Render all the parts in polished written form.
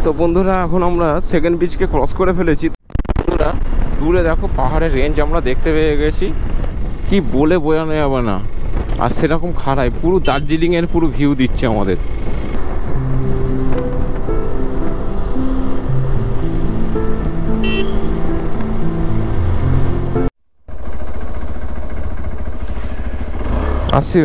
তো বন্ধুরা এখন আমরা সেকেন্ড ব্রিজকে ক্রস করে ফেলেছি। বন্ধুরা দূরে দেখো পাহাড়ের রেঞ্জ আমরা দেখতে পেয়ে গেছি, কি বলে বোঝানো যাবে না। আর সেরকম খাড়াই পুরো দার্জিলিংয়ের পুরো ভিউ দিচ্ছে আমাদের। আসছি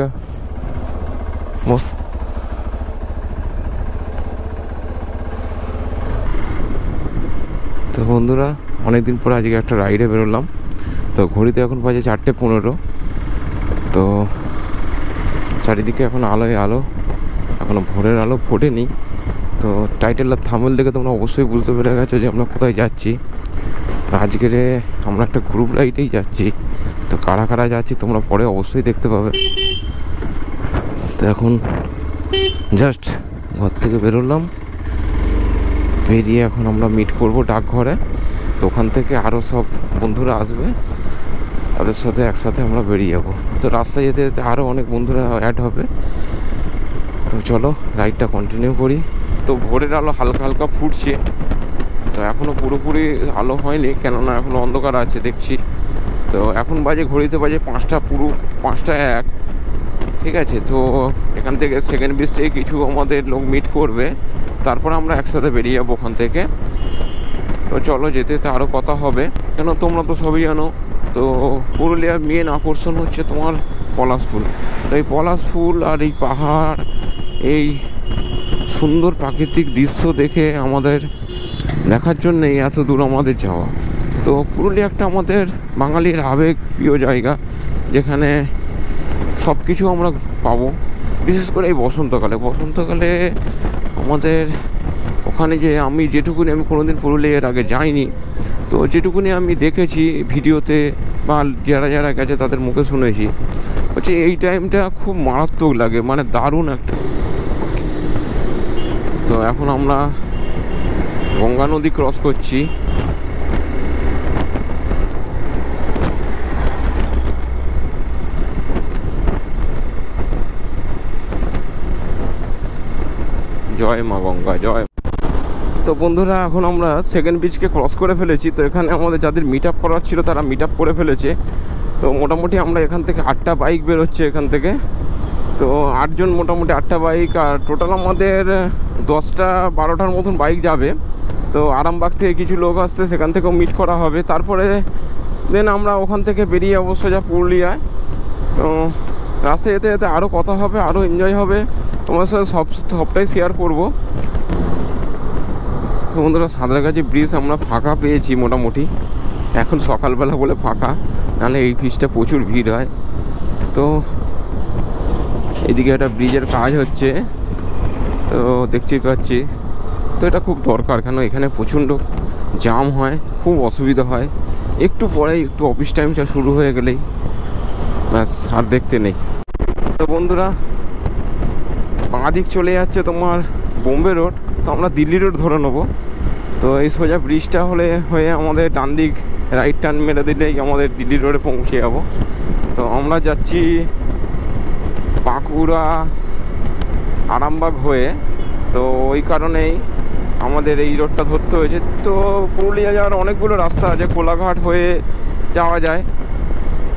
তো বন্ধুরা, অনেকদিন পর আজকে একটা রাইডে বেরোলাম। তো ঘড়িতে এখন বাজে 4:15। তো চারিদিকে এখন আলোয় আলো, এখনও ভোরের আলো ফোটেনি। তো টাইটেল আর থাম্বনেল দেখে তোমরা অবশ্যই বুঝতে পেরে গেছো যে আমরা কোথায় যাচ্ছি। তো আজকের আমরা একটা গ্রুপ রাইডেই যাচ্ছি। তো কারা কারা যাচ্ছি তোমরা পরে অবশ্যই দেখতে পাবে। তো এখন জাস্ট ঘর থেকে বেরোলাম, বেরিয়ে এখন আমরা মিট করবো ডাকঘরে। তো ওখান থেকে আরও সব বন্ধুরা আসবে, তাদের সাথে একসাথে আমরা বেরিয়ে যাবো। তো রাস্তায় যেতে যেতে আরও অনেক বন্ধুরা অ্যাড হবে। তো চলো রাইডটা কন্টিনিউ করি। তো ভোরের আলো হালকা হালকা ফুটছে, তো এখনও পুরোপুরি আলো হয়নি, কেননা এখনও অন্ধকার আছে দেখছি। তো এখন বাজে ঘড়িতে বাজে 5টা, পুরো 5টা 1, ঠিক আছে। তো এখান থেকে সেকেন্ড ব্রিজ থেকে কিছু আমাদের লোক মিট করবে, তারপর আমরা একসাথে বেরিয়ে যাবো ওখান থেকে। তো চলো যেতে যেতে আরও কথা হবে, কেন তোমরা তো সবই জানো। তো পুরুলিয়ার মেন আকর্ষণ হচ্ছে তোমার পলাশ ফুল। তো এই পলাশ ফুল আর এই পাহাড়, এই সুন্দর প্রাকৃতিক দৃশ্য দেখে আমাদের দেখার জন্যেই এত দূর আমাদের যাওয়া। তো পুরুলিয়া একটা আমাদের বাঙালির আবেগ প্রিয় জায়গা, যেখানে সব কিছু আমরা পাবো। বিশেষ করে এই বসন্তকালে আমাদের ওখানে যে আমি কোনোদিন পুরুলিয়ার আগে যাইনি, তো যেটুকুনি আমি দেখেছি ভিডিওতে বা যারা গেছে তাদের মুখে শুনেছি, হচ্ছে এই টাইমটা খুব মারাত্মক লাগে, মানে দারুণ একটা। তো এখন আমরা গঙ্গা নদী ক্রস করছি। জয় মা গঙ্গা জয়। তো বন্ধুরা এখন আমরা সেকেন্ড ব্রিজকে ক্রস করে ফেলেছি। তো এখানে আমাদের যাদের মিট আপ করার ছিল তারা মিট আপ করে ফেলেছে। তো মোটামুটি আমরা এখান থেকে 8টা বাইক বেরোচ্ছে এখান থেকে। তো 8 জন, মোটামুটি 8টা বাইক, আর টোটাল আমাদের 10টা-12টার মতন বাইক যাবে। তো আরামবাগ থেকে কিছু লোক আসছে, সেখান থেকেও মিট করা হবে। তারপরে দেন আমরা ওখান থেকে বেরিয়ে যাবো সোজা পুরুলিয়ায়। তো রাস্তায় যেতে যেতে আরও কথা হবে, আরও এনজয় হবে, তোমার সাথে সবটাই শেয়ার করবো। তো বন্ধুরা সাঁতরাগাছি ব্রিজ আমরা ফাঁকা পেয়েছি মোটামুটি, এখন সকালবেলা বলে ফাঁকা, নাহলে এই ব্রিজটা প্রচুর ভিড় হয়। তো এদিকে একটা ব্রিজের কাজ হচ্ছে, তো দেখতেই পাচ্ছি। তো এটা খুব দরকার, কেন এখানে প্রচণ্ড জাম হয়, খুব অসুবিধা হয়। একটু পরেই একটু অফিস টাইমটা শুরু হয়ে গেলেই ব্যাস আর দেখতে নেই। তো বন্ধুরা বাঁ দিক চলে যাচ্ছে তোমার বোম্বে রোড, তো আমরা দিল্লি রোড ধরে নেবো। তো এই সোজা ব্রিজটা হয়ে আমাদের ডান দিক রাইট টার্ন মেরে দিলেই আমাদের দিল্লি রোডে পৌঁছে যাবো। তো আমরা যাচ্ছি বাঁকুড়া আরামবাগ হয়ে, তো ওই কারণেই আমাদের এই রোডটা ধরতে হয়েছে। তো পুরুলিয়া যাওয়ার অনেকগুলো রাস্তা আছে, কোলাঘাট হয়ে যাওয়া যায়।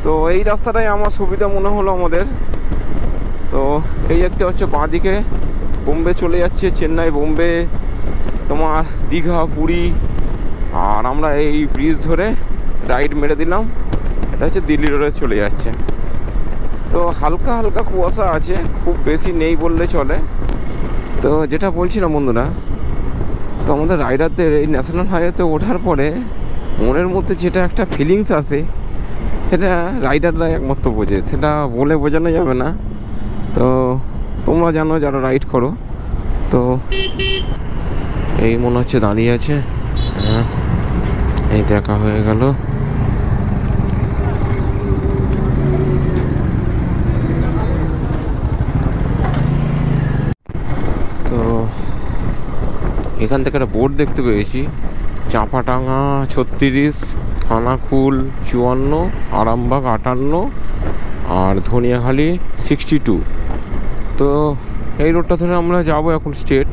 তো এই রাস্তাটাই আমার সুবিধা মনে হলো আমাদের। তো এই দেখতে হচ্ছে বাঁ দিকে বোম্বে চলে যাচ্ছে, চেন্নাই, বোম্বে, তোমার দীঘা, পুরী। আর আমরা এই ব্রিজ ধরে রাইড মেরে দিলাম, এটা হচ্ছে দিল্লি রোডে চলে যাচ্ছে। তো হালকা হালকা কুয়াশা আছে, খুব বেশি নেই বললে চলে। তো যেটা বলছিলাম বন্ধুরা, তো আমাদের রাইডারদের এই ন্যাশনাল হাইওয়েতে ওঠার পরে মনের মধ্যে যেটা একটা ফিলিংস আসে, সেটা রাইডাররাই একমাত্র বোঝে, সেটা বলে বোঝানো যাবে না। তো তোমরা জানো যারা রাইড করো। তো এই মনে হচ্ছে দাঁড়িয়ে আছে, হ্যাঁ এই দেখা হয়ে গেল। তো এখান থেকে একটা বোর্ড দেখতে পেয়েছি, চাঁপাটাঙ্গা 36, খানাকুল 54, আরামবাগ 58 আর ধনিয়াখালি 62। তো এই রোডটা ধরে আমরা যাবো এখন স্ট্রেট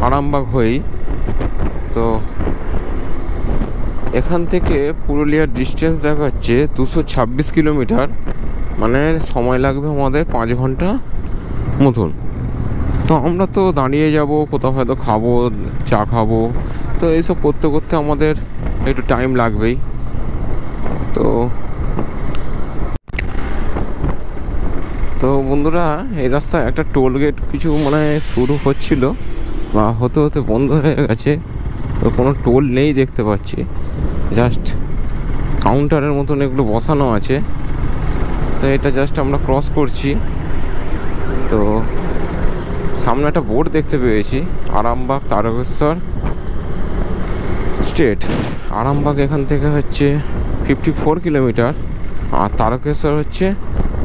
আরামবাগ হয়েই। তো এখান থেকে পুরুলিয়ার ডিস্টেন্স দেখাচ্ছে 226 কিলোমিটার, মানে সময় লাগবে আমাদের 5 ঘন্টা মতন। তো আমরা তো দাঁড়িয়ে যাব, কোথাও হয়তো খাবো, চা খাবো, তো এইসব করতে করতে আমাদের একটু টাইম লাগবেই। তো বন্ধুরা, এই রাস্তায় একটা টোল গেট কিছু মানে শুরু হচ্ছিল বা হতে হতে বন্ধ হয়ে গেছে। তো কোনো টোল নেই দেখতে পাচ্ছি, জাস্ট কাউন্টারের মতন এগুলো বসানো আছে। তো এটা জাস্ট আমরা ক্রস করছি। তো সামনে একটা বোর্ড দেখতে পেয়েছি, আরামবাগ তারকেশ্বর স্টেট। আরামবাগ এখান থেকে হচ্ছে 54 কিলোমিটার, আর তারকেশ্বর হচ্ছে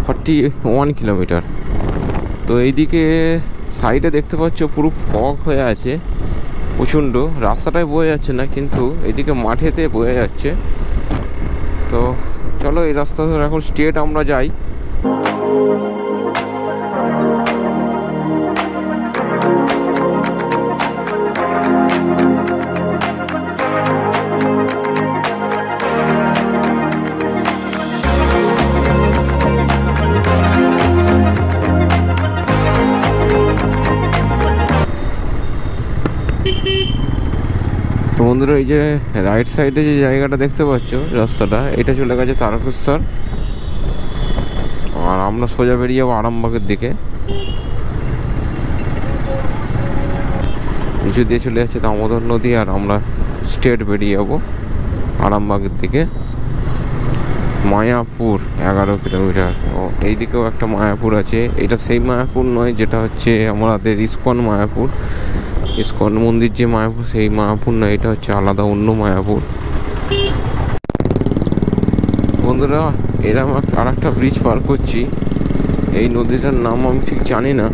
41 কিলোমিটার। তো এইদিকে সাইডে দেখতে পাচ্ছ পুরো ফগ হয়ে আছে প্রচণ্ড, রাস্তাটায় বয়ে যাচ্ছে না, কিন্তু এইদিকে মাঠেতে বয়ে যাচ্ছে। তো চলো এই রাস্তা ধরে এখন স্ট্রেট আমরা যাই। তো বন্ধুরা, এই যে রাইট সাইডে যে জায়গাটা দেখতে পাচ্ছ রাস্তাটা, এটা চলে গেছে তারকেশ্বর, আর আমরা সোজা বেরিয়ে যাবো আরামবাগের দিকে। নিচু দিয়ে চলে যাচ্ছে দামোদর নদী, আর আমরা স্ট্রেট বেরিয়ে যাবো আরামবাগের দিকে। মায়াপুর 11 কিলোমিটার। ও এইদিকেও একটা মায়াপুর আছে, এটা সেই মায়াপুর নয় যেটা হচ্ছে আমাদের ইস্কন মায়াপুর, ইস্কন মন্দির যে মায়াপুর সেই মায়াপুর না, এটা হচ্ছে আলাদা অন্য মায়াপুর। বন্ধুরা, এরকম আর একটা ব্রিজ পার করছি, এই নদীটার নাম আমি ঠিক জানি না।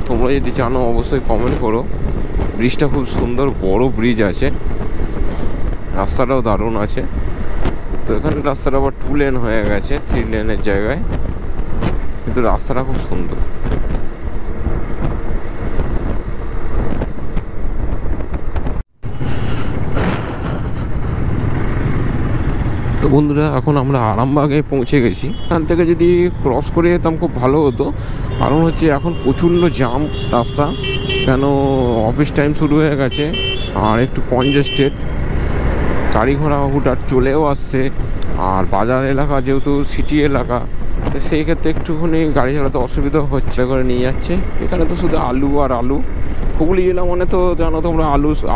তোমরা যদি জানো অবশ্যই কমেন্ট করো। ব্রিজটা খুব সুন্দর, বড় ব্রিজ আছে, রাস্তাটাও দারুণ আছে। তো এখানে রাস্তাটা আবার 2 লেন হয়ে গেছে 3 লেনের জায়গায়, কিন্তু রাস্তাটা খুব সুন্দর। তো বন্ধুরা, এখন আমরা আরামবাগে পৌঁছে গেছি। এখান থেকে যদি ক্রস করে যেতাম খুব ভালো হতো, কারণ হচ্ছে এখন প্রচণ্ড জাম রাস্তা, কেন অফিস টাইম শুরু হয়ে গেছে আর একটু কনজেস্টেড, গাড়ি ঘোড়া হুটার চলেও আসছে, আর বাজার এলাকা যেহেতু সিটি এলাকা, তো সেই ক্ষেত্রে একটুখানি গাড়ি চালাতে অসুবিধা হচ্ছে করে নিয়ে যাচ্ছে। এখানে তো শুধু আলু আর আলু, হুগলি জেলা মানে তো জানো তোমরা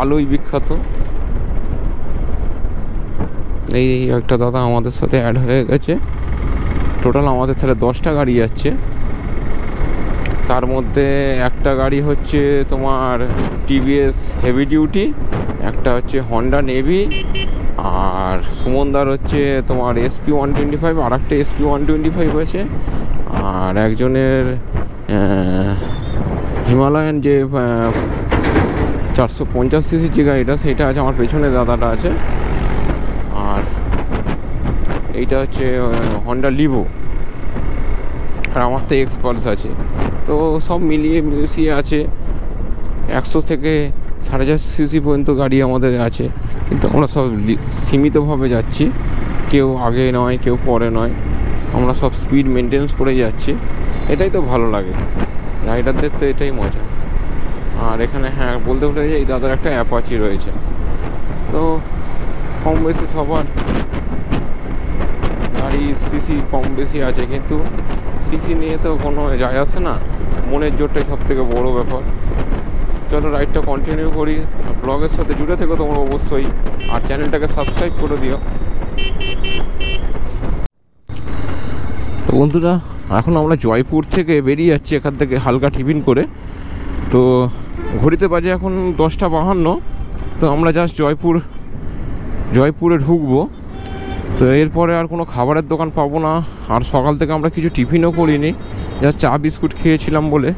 আলুই বিখ্যাত। এই একটা দাদা আমাদের সাথে অ্যাড হয়ে গেছে। টোটাল আমাদের তাহলে 10টা গাড়ি যাচ্ছে, তার মধ্যে একটা গাড়ি হচ্ছে তোমার টিভিএস হেভি ডিউটি, একটা হচ্ছে হন্ডা নেভি, আর সুমনদার হচ্ছে তোমার SP 125, আর একটা SP 125 আছে, আর একজনের হিমালয়ান যে 450 সিসির যে গাড়িটা সেটা আছে, আমার পেছনে দাদাটা আছে, আর এইটা হচ্ছে হন্ডা লিভো, আর আমার তো এক্সপালস আছে। তো সব মিলিয়ে মিশিয়ে আছে 100 থেকে 4.5 সিসি পর্যন্ত গাড়ি আমাদের আছে, কিন্তু আমরা সব সীমিতভাবে যাচ্ছি, কেউ আগে নয় কেউ পরে নয়, আমরা সব স্পিড মেনটেন্স করে যাচ্ছি। এটাই তো ভালো লাগে, রাইডারদের তো এটাই মজা। আর এখানে হ্যাঁ বলতে বলতে এই দাদার একটা অ্যাপাচি রয়েছে। তো কম বেশি সবার গাড়ি সিসি কম বেশি আছে, কিন্তু সিসি নিয়ে তো কোনো যায় আসে না, মনের জোরটাই সব থেকে বড়ো ব্যাপার। চলো রাইডটা কন্টিনিউ করি, ব্লগের সাথে জুড়ে থেকো তোমরা অবশ্যই, আর চ্যানেলটাকে সাবস্ক্রাইব করে দিও। তো বন্ধুরা, এখন আমরা জয়পুর থেকে বেরিয়ে যাচ্ছি এখান থেকে হালকা টিফিন করে। তো ঘড়িতে বাজে এখন 10:52। তো আমরা জাস্ট জয়পুরে ঢুকবো। তো এরপরে আর কোনো খাবারের দোকান পাবো না, আর সকাল থেকে আমরা কিছু টিফিনও করিনি, জাস্ট চা বিস্কুট খেয়েছিলাম বলে,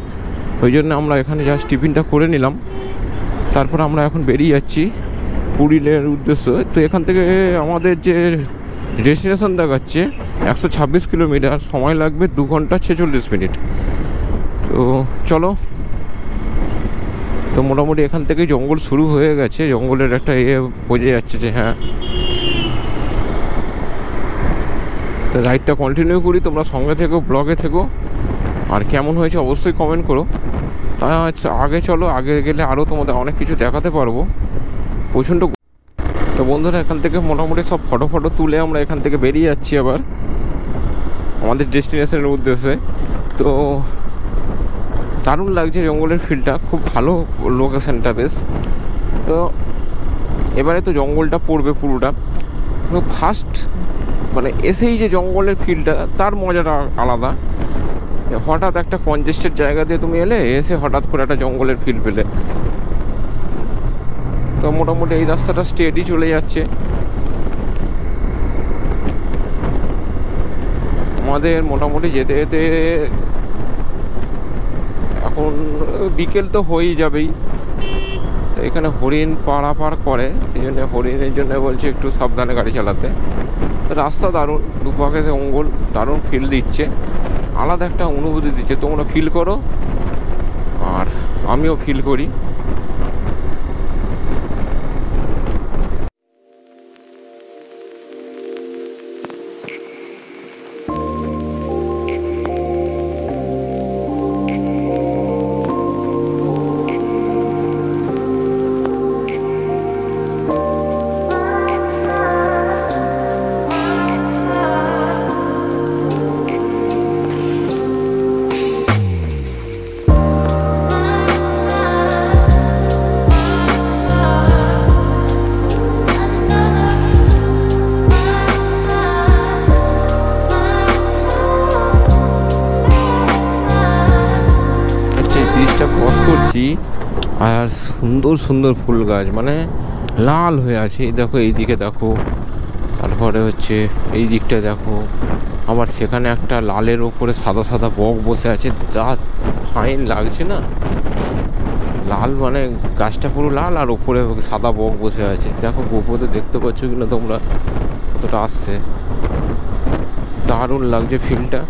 ওই জন্য আমরা এখানে জাস্ট টিফিনটা করে নিলাম। তারপর আমরা এখন বেরিয়ে যাচ্ছি পুরুলিয়ার উদ্দেশ্যে। তো এখান থেকে আমাদের যে ডেস্টিনেশন দেখাচ্ছে 126 কিলোমিটার, সময় লাগবে 2 ঘন্টা 46 মিনিট। তো চলো তো মোটামুটি এখান থেকেই জঙ্গল শুরু হয়ে গেছে, জঙ্গলের একটা বোঝা যাচ্ছে যে হ্যাঁ। তো রাইডটা কন্টিনিউ করি, তোমরা সঙ্গে থেকো, ব্লগে থেকো। আর কেমন হয়েছে অবশ্যই কমেন্ট করো। তা আগে চলো, আগে গেলে আরও তোমাদের অনেক কিছু দেখাতে পারবো। প্রচণ্ড। তো বন্ধুরা এখান থেকে মোটামুটি সব ফটো তুলে আমরা এখান থেকে বেরিয়ে যাচ্ছি আবার আমাদের ডেস্টিনেশনের উদ্দেশ্যে। তো দারুণ লাগছে জঙ্গলের ফিলটা, খুব ভালো লোকেশনটা বেশ। তো এবারে তো জঙ্গলটা পড়বে পুরোটা। তো ফার্স্ট মানে এসেই যে জঙ্গলের ফিলটা, তার মজাটা আলাদা। হঠাৎ একটা কনজেস্টেড জায়গা দিয়ে তুমি এলে, এসে হঠাৎ করে একটা জঙ্গলের ফিল পেলে। তো মোটামুটি এই রাস্তাটা স্টেডি চলে যাচ্ছে। আমাদের মোটামুটি যেতে যেতে এখন বিকেল তো হয়েই যাবেই। এখানে হরিণ পারাপার করে, এই জন্য হরিণের জন্য বলছে একটু সাবধানে গাড়ি চালাতে। রাস্তা দারুণ, দুপাশে জঙ্গল, দারুণ ফিল দিচ্ছে, আলাদা একটা অনুভূতি দিচ্ছে। তোমরা ফিল করো আর আমিও ফিল করি। ক্রস করছি আর সুন্দর সুন্দর ফুল গাছ, মানে লাল হয়ে আছে। দেখো এইদিকে দেখো, তারপরে হচ্ছে এই দিকটা দেখো, আবার সেখানে একটা লালের ওপরে সাদা সাদা বক বসে আছে, যা ফাইন লাগছে না। লাল মানে গাছটা পুরো লাল, আর ওপরে সাদা বক বসে আছে। দেখো গোপতে দেখতে পাচ্ছ কিনা তোমরা, কতটা আসছে, দারুণ লাগছে ফিলটা।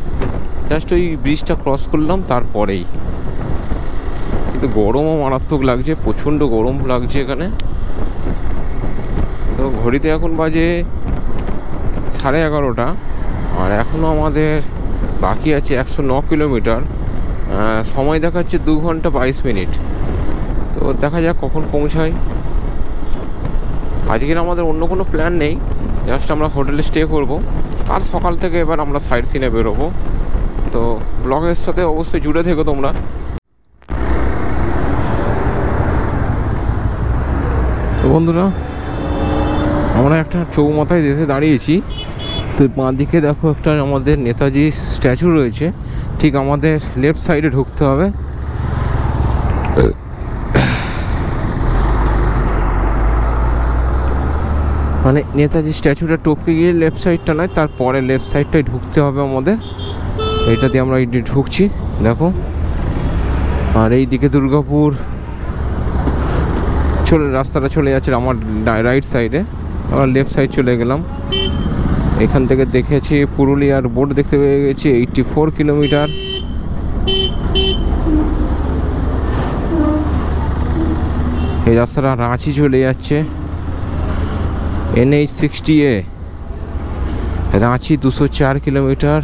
জাস্ট ওই ব্রিজটা ক্রস করলাম তারপরেই। কিন্তু গরমও মারাত্মক লাগছে, প্রচণ্ড গরম লাগছে এখানে। তো ঘড়িতে এখন বাজে 11:30, আর এখনও আমাদের বাকি আছে 109 কিলোমিটার। সময় দেখাচ্ছে 2 ঘন্টা 22 মিনিট। তো দেখা যাক কখন পৌঁছাই। আজকের আমাদের অন্য কোনো প্ল্যান নেই, জাস্ট আমরা হোটেলে স্টে করব, আর সকাল থেকে এবার আমরা সাইড সিনে বেরোবো। তো ব্লগের সাথে অবশ্যই জুড়ে থেকো তোমরা। তো বন্ধুরা আমরা একটা চৌমাথায় এসে দাঁড়িয়েছি। তো বাঁ দিকে দেখো একটা আমাদের নেতাজি স্ট্যাচু রয়েছে, ঠিক আমাদের লেফট সাইডে ঢুকতে হবে। মানে নেতাজি স্ট্যাচুটা টপকে গিয়ে লেফট সাইডটা নয়, তারপরে লেফট সাইডটাই ঢুকতে হবে আমাদের। এটা দিয়ে আমরা ঢুকছি দেখো। আর এই দিকে দুর্গাপুর রাস্তাটা চলে যাচ্ছে আমার রাইট সাইডে, আমরা লেফট সাইড চলে গেলাম। এখান থেকে দেখেছি পুরুলিয়ার বোর্ড দেখতে পেয়ে গেছি, 84 কিলোমিটার। এই রাস্তাটা রাঁচি চলে যাচ্ছে, NH 60A। রাঁচি 204 কিলোমিটার,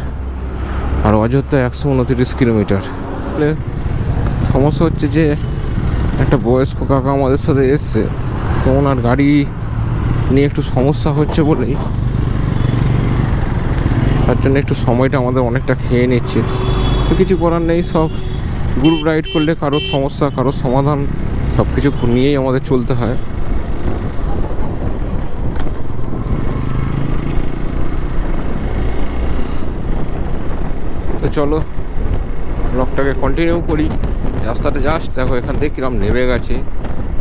আর অযোধ্যা 129 কিলোমিটার। সমস্যা হচ্ছে যে একটা বয়স্ক কাকা আমাদের সাথে এসছে, তো ওনার গাড়ি নিয়ে একটু সমস্যা হচ্ছে বলেই, তার জন্য একটু সময়টা আমাদের অনেকটা খেয়ে নিচ্ছে। তো কিছু করার নেই, সব গ্রুপ রাইড করলে কারোর সমস্যা কারোর সমাধান সব কিছু নিয়েই আমাদের চলতে হয়। তো চলো ব্লগটাকে কন্টিনিউ করি। রাস্তাটা জাস্ট দেখো এখান থেকে কিরম নেমে গেছে,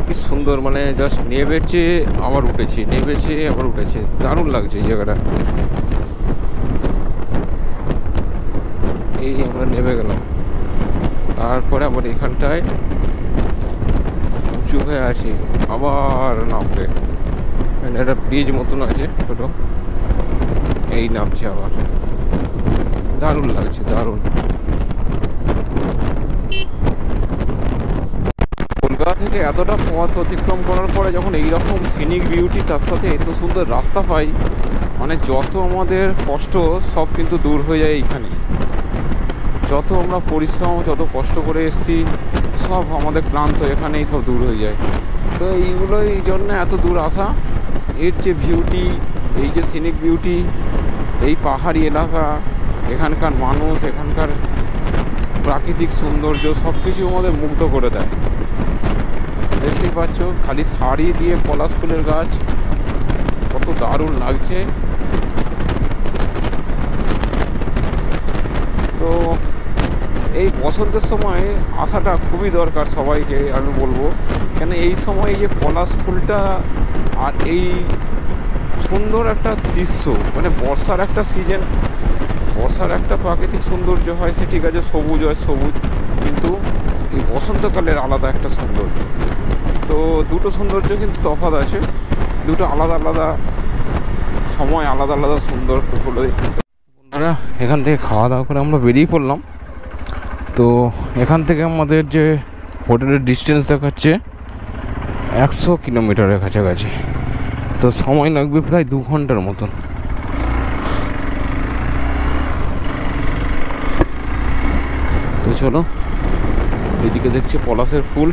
কি সুন্দর, মানে জাস্ট নেমেছে আবার উঠেছে, নেমেছে আবার উঠেছে, দারুণ লাগছে এই জায়গাটা। এই আমরা নেমে গেলাম, তারপরে আবার এখানটায় উঁচু হয়ে আছে, আবার নামবে। একটা ব্রিজ মতন আছে ছোটো, এই নামছে আবার, দারুণ লাগছে, দারুণ। কলকাতা থেকে থেকে এতটা পথ অতিক্রম করার পরে যখন এইরকম সিনিক বিউটি তার সাথে এত সুন্দর রাস্তা পাই, মানে যত আমাদের কষ্ট সব কিন্তু দূর হয়ে যায় এইখানে। যত আমরা পরিশ্রম, যত কষ্ট করে এসেছি, সব আমাদের ক্লান্ত এখানেই সব দূর হয়ে যায়। তো এইগুলো এই জন্য এত দূর আসা। এর যে বিউটি, এই যে সিনিক বিউটি, এই পাহাড়ি এলাকা, এখানকার মানুষ, এখানকার প্রাকৃতিক সৌন্দর্য সব কিছু আমাদের মুগ্ধ করে দেয়। দেখতেই পাচ্ছ খালি শাড়ি দিয়ে পলাশ ফুলের গাছ, কত দারুণ লাগছে। তো এই বসন্তের সময় আসাটা খুবই দরকার সবাইকে, আমি বলবো। কেন এই সময় এই যে পলাশ ফুলটা আর এই সুন্দর একটা দৃশ্য, মানে বর্ষার একটা সিজন, বর্ষার একটা প্রাকৃতিক সৌন্দর্য হয়, সে ঠিক আছে সবুজ হয় সবুজ, কিন্তু এই বসন্তকালের আলাদা একটা সৌন্দর্য। তো দুটো সৌন্দর্য কিন্তু তফাৎ আছে, দুটো আলাদা আলাদা সময়, আলাদা আলাদা সুন্দর হলো। বন্ধুরা এখান থেকে খাওয়া দাওয়া করে আমরা বেরিয়ে পড়লাম। তো এখান থেকে আমাদের যে হোটেলের ডিস্টেন্স দেখাচ্ছে 100 কিলোমিটারের কাছাকাছি। তো সময় লাগবে প্রায় 2 ঘন্টার মতন। তো চলো, এদিকে দেখছি পলাশের ফুল,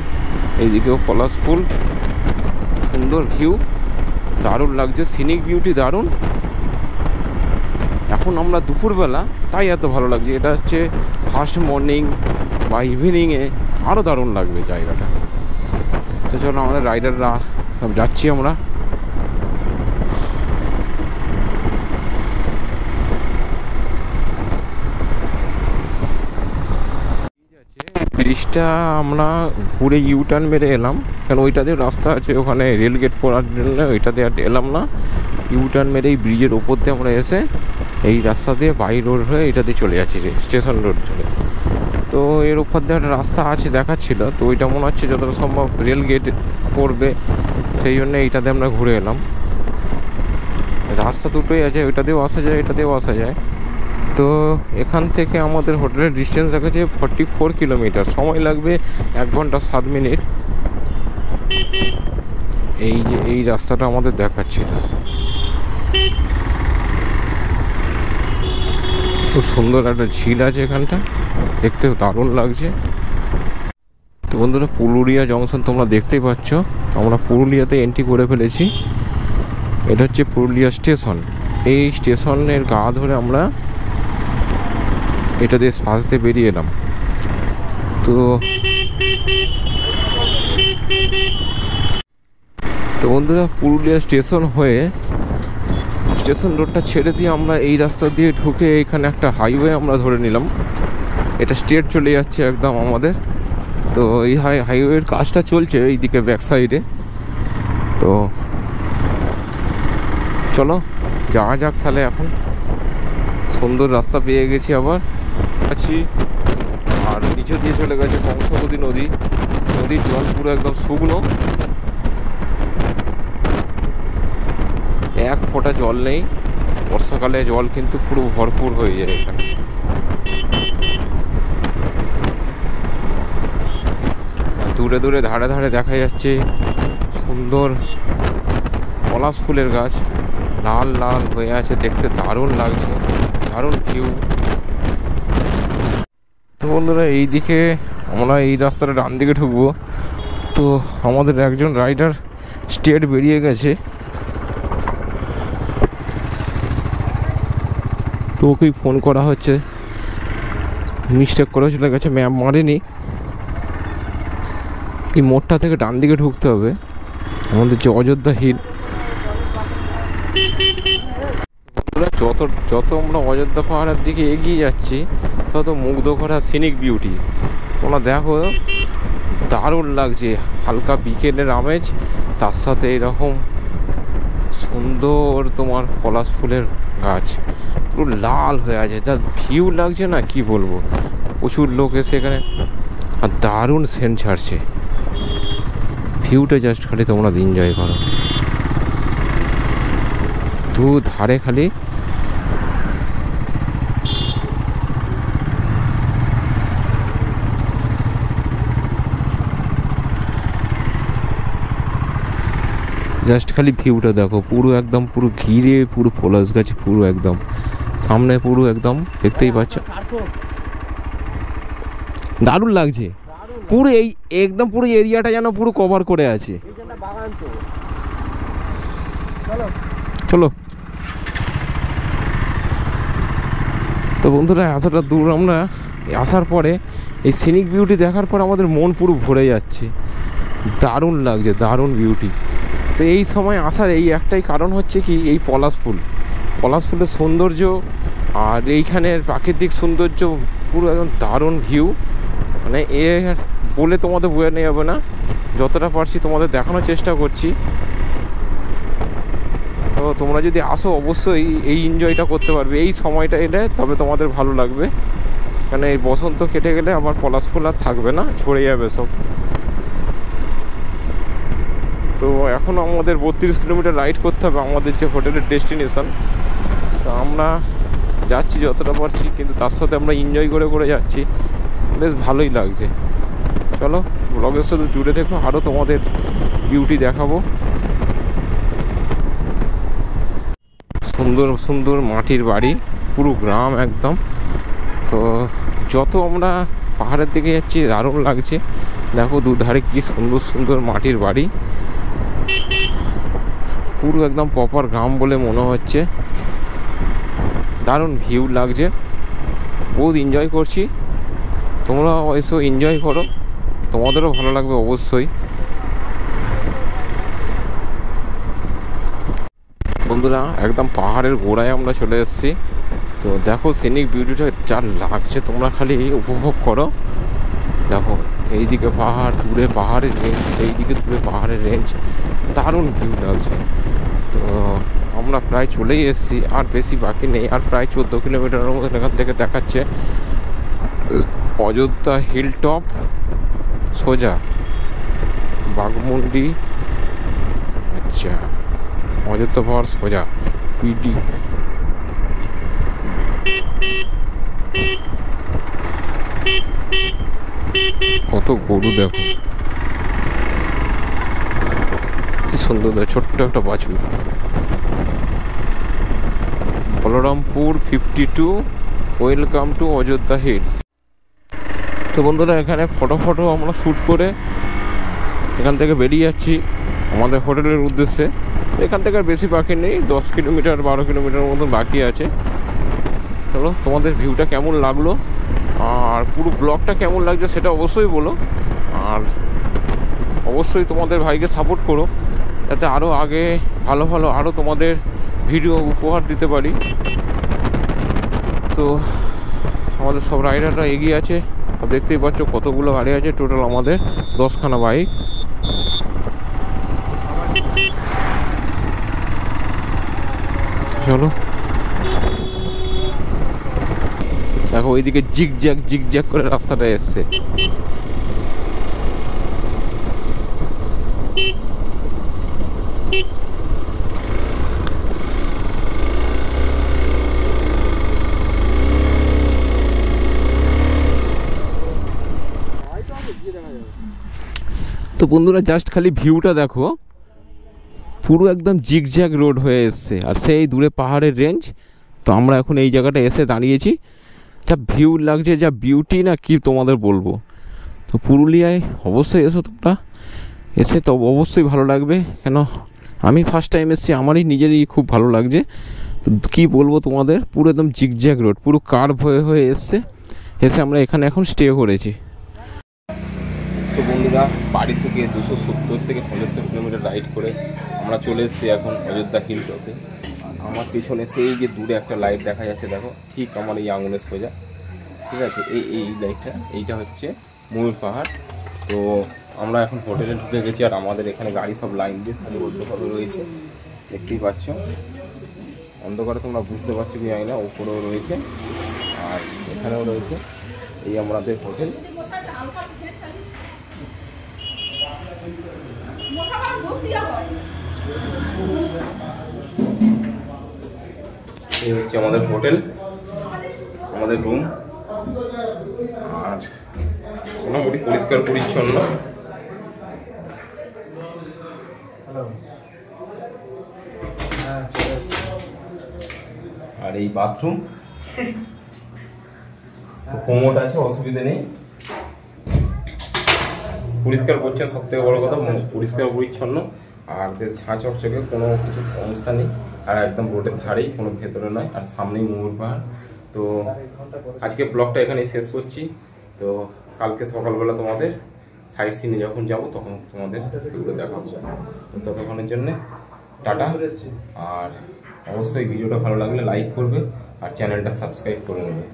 এইদিকেও পলাশ ফুল, সুন্দর ভিউ, দারুণ লাগছে, সিনিক বিউটি দারুণ। এখন আমরা দুপুরবেলা, তাই এত ভালো লাগছে। এটা হচ্ছে ফার্স্ট মর্নিং বা ইভিনিংয়ে আরও দারুণ লাগবে জায়গাটা। তো চলো, আমাদের রাইডাররা সব যাচ্ছি আমরা। ব্রিজটা আমরা ঘুরে ইউটার্ন মেরে এলাম, কারণ ওইটাতে রাস্তা আছে, ওখানে রেল গেট পড়ার জন্য ওইটাতে আর এলাম না। ইউটার্ন মেরে এই ব্রিজের ওপর দিয়ে আমরা এসে এই রাস্তা দিয়ে বাই রোড হয়ে এটাতে চলে যাচ্ছি, স্টেশন রোড চলে। তো এর ওপর দিয়ে একটা রাস্তা আছে দেখাচ্ছিল, তো ওইটা মনে হচ্ছে যতটা সম্ভব রেল গেট পড়বে, সেই জন্য এইটাতে আমরা ঘুরে এলাম। রাস্তা দুটোই আছে, ওইটাতেও আসা যায়, এটাতেও আসা যায়। তো এখান থেকে আমাদের হোটেলের ডিস্টেন্স দেখাচ্ছে 44 কিলোমিটার, সময় লাগবে 1 ঘন্টা 7 মিনিট। এই যে এই রাস্তাটা আমাদের দেখাচ্ছিল, খুব সুন্দর একটা ঝিল আছে এখানটা, দেখতেও দারুণ লাগছে। তো বন্ধুরা, পুরুলিয়া জংশন তোমরা দেখতেই পাচ্ছ, আমরা পুরুলিয়াতে এন্ট্রি করে ফেলেছি। এটা হচ্ছে পুরুলিয়া স্টেশন। এই স্টেশনের গা ধরে আমরা এটা দিয়ে পাশ দিয়ে বেরিয়ে এলাম। তো বন্ধুরা, পুরুলিয়া স্টেশন হয়ে স্টেশন রোডটা ছেড়ে দিয়ে আমরা এই রাস্তা দিয়ে ঢুকে এখানে একটা হাইওয়ে আমরা ধরে নিলাম। এটা স্ট্রেট চলে যাচ্ছে একদম আমাদের। তো এই হাইওয়ের কাজটা চলছে এইদিকে ব্যাক সাইডে। তো চলো যাওয়া যাক তাহলে। এখন সুন্দর রাস্তা পেয়ে গেছি আবার আছি, আর নিচে দিয়ে চলে গেছে কংসাবতী নদী। নদীর জল পুরো একদম শুকনো, এক ফোঁটা জল নেই। বর্ষাকালে জল কিন্তু পুরো ভরপুর হয়ে যায় এখানে। দূরে দূরে ধারে ধারে দেখা যাচ্ছে সুন্দর পলাশ ফুলের গাছ, লাল লাল হয়ে আছে, দেখতে দারুণ লাগছে, দারুণ ভিউ। তো বন্ধুরা, এইদিকে আমরা এই রাস্তাটা ডান দিকে ঢুকবো। তো আমাদের একজন রাইডার স্টেট বেরিয়ে গেছে, তো ওকেই ফোন করা হচ্ছে, মিস্টেক করে চলে গেছে, ম্যাপ মারেনি। এই মোড়টা থেকে ডান দিকে ঢুকতে হবে, আমাদের যে অযোধ্যা হিল। যত যত আমরা অযোধ্যা পাহাড়ের দিকে এগিয়ে যাচ্ছি, তত মুগ্ধ করা সিনিক বিউটি তোমরা দেখো, দারুণ লাগছে। হালকা বিকেলের আমেজ, তার সাথে এরকম সুন্দর তোমার পলাশ ফুলের গাছ পুরো লাল হয়ে আছে, যা ভিউ লাগছে না কি বলবো। প্রচুর লোক এসে এখানে, আর দারুণ সেন্ট ছাড়ছে। ভিউটা জাস্ট খালি তোমরা এনজয় করো, দু ধারে খালি জাস্ট খালি ভিউটা দেখো, পুরো একদম পুরো ঘিরে পুরো পলাশ গাছ, পুরো একদম সামনে, পুরো একদম দেখতেই পাচ্ছ, দারুণ লাগছে পুরো এই একদম পুরো এরিয়াটা যেন পুরো কভার করে আছে। চলো তো বন্ধুরা, এতটা দূর আমরা আসার পরে এই সিনিক বিউটি দেখার পর আমাদের মন পুরো ভরে যাচ্ছে, দারুণ লাগছে, দারুণ বিউটি। তো এই সময় আসার এই একটাই কারণ হচ্ছে কি, এই পলাশ ফুলের সৌন্দর্য আর এইখানের প্রাকৃতিক সৌন্দর্য পুরো একদম দারুণ ভিউ, মানে এ বলে তোমাদের বোঝানো যাবে না, যতটা পারছি তোমাদের দেখানোর চেষ্টা করছি। তো তোমরা যদি আসো অবশ্যই এই এনজয়টা করতে পারবে এই সময়টা এলে, তবে তোমাদের ভালো লাগবে। মানে এই বসন্ত কেটে গেলে আবার পলাশ ফুল আর থাকবে না, ঝরে যাবে সব। তো এখন আমাদের 32 কিলোমিটার রাইড করতে হবে আমাদের যে হোটেলের ডেস্টিনেশন। তো আমরা যাচ্ছি যতটা পারছি, কিন্তু তার সাথে আমরা এনজয় করে যাচ্ছি, বেশ ভালোই লাগছে। চলো ব্লগের সাথে জুড়ে থেকো, আরও তোমাদের বিউটি দেখাবো। সুন্দর সুন্দর মাটির বাড়ি, পুরো গ্রাম একদম। তো যত আমরা পাহাড়ের দিকে যাচ্ছি দারুণ লাগছে, দেখো দুধারে কি সুন্দর সুন্দর মাটির বাড়ি, পুরো একদম প্রপার গ্রাম বলে মনে হচ্ছে, দারুণ ভিউ লাগছে, বহুত এনজয় করছি। তোমরা এসো এনজয় করো, তোমাদেরও ভালো লাগবে অবশ্যই। বন্ধুরা একদম পাহাড়ের গোড়ায় আমরা চলে এসেছি। তো দেখো সিনিক বিউটিটা যা লাগছে, তোমরা খালি উপভোগ করো। দেখো এইদিকে পাহাড়, দূরে পাহাড়ের রেঞ্জ, সেইদিকে দূরে পাহাড়ের রেঞ্জ, দারুণ ভিউ লাগছে। তো আমরা প্রায় চলেই এসেছি, আর বেশি বাকি নেই, আর প্রায় 14 কিলোমিটারের মতো এখান থেকে দেখাচ্ছে অযোধ্যা হিল টপ, সোজা বাঘমুন্ডি, আচ্ছা অযোধ্যা পাহাড় সোজা পিডি। কত গরু দেখো, কি সুন্দর, ছোট্ট একটা বাছুর। Balarampur 52, welcome to Ayodhya hills. তো বন্ধুরা এখানে ফটো আমরা শ্যুট করে এখান থেকে বেরিয়ে যাচ্ছি আমাদের হোটেলের উদ্দেশ্যে। এখান থেকে আর বেশি বাকি নেই, 10 কিলোমিটার 12 কিলোমিটার মতন বাকি আছে। চলো তোমাদের ভিউটা কেমন লাগলো আর পুরো ব্লগটা কেমন লাগছে সেটা অবশ্যই বলো, আর অবশ্যই তোমাদের ভাইকে সাপোর্ট করো, যাতে আরও আগে ভালো ভালো আরও তোমাদের ভিডিও উপহার দিতে পারি। তো আমাদের সব রাইডাররা এগিয়ে আছে, দেখতেই পাচ্ছ কতগুলো গাড়ি আছে, টোটাল আমাদের 10খানা বাইক। চলো দেখো ওইদিকে জিগজ্যাগ করে রাস্তাটা এসছে। তো বন্ধুরা জাস্ট খালি ভিউটা দেখো, পুরো একদম জিগজ্যাগ রোড হয়ে এসছে, আর সেই দূরে পাহাড়ের রেঞ্জ। তো আমরা এখন এই জায়গাটা এসে দাঁড়িয়েছি, যা ভিউ লাগছে, যা বিউটি না কি তোমাদের বলবো। তো পুরুলিয়ায় অবশ্যই এসো তোমরা, এসে তো অবশ্যই ভালো লাগবে, কেন আমি ফার্স্ট টাইম এসেছি, আমারই নিজেরই খুব ভালো লাগছে। কি বলবো তোমাদের, পুরো একদম জিগজ্যাগ রোড, পুরো কার্ভ হয়ে এসছে, এসে আমরা এখানে এখন স্টে করেছি। তো বন্ধুরা বাড়ি থেকে 270 থেকে 75 কিলোমিটার রাইড করে আমরা চলে এসেছি এখন অযোধ্যা হিল টপে। আমার পিছনে সেই যে দূরে একটা লাইট দেখা যাচ্ছে, দেখো ঠিক আমার এই আঙুলের সোজা, ঠিক আছে, এই লাইটটা, এইটা হচ্ছে ময়ূর পাহাড়। তো আমরা এখন হোটেলে ঢুকে গেছি, আর আমাদের এখানে গাড়ি সব লাইন দিয়ে খালি অন্ধকারে রয়েছে, দেখতেই পাচ্ছ অন্ধকারে, তোমরা বুঝতে পারছো কি জানি না, ওপরেও রয়েছে আর এখানেও রয়েছে। এই আমাদের হোটেল। এই হচ্ছে আমাদের হোটেল, আমাদের রুম, আর মোটামুটি পরিষ্কার পরিচ্ছন্ন। এই বাথরুম, কোমোড আছে, অসুবিধা নেই। পরিষ্কার করছেন, সব থেকে বড় কথা পরিষ্কার পরিচ্ছন্ন, আর ছাঁ চকচকে, কোনো কিছু সমস্যা নেই। আর একদম রোডের ধারেই, কোনো ভেতরে নয়, আর সামনেই ময়ূর পাহাড়। তো আজকে ব্লগটা এখানেই শেষ করছি। তো কালকে সকালবেলা তোমাদের সাইড সিনে যখন যাব তখন তোমাদের সেগুলো দেখাবো। তো ততক্ষণের জন্যে টাটা। আর অবশ্যই ভিডিওটা ভালো লাগলে লাইক করবে আর চ্যানেলটা সাবস্ক্রাইব করে নেবে।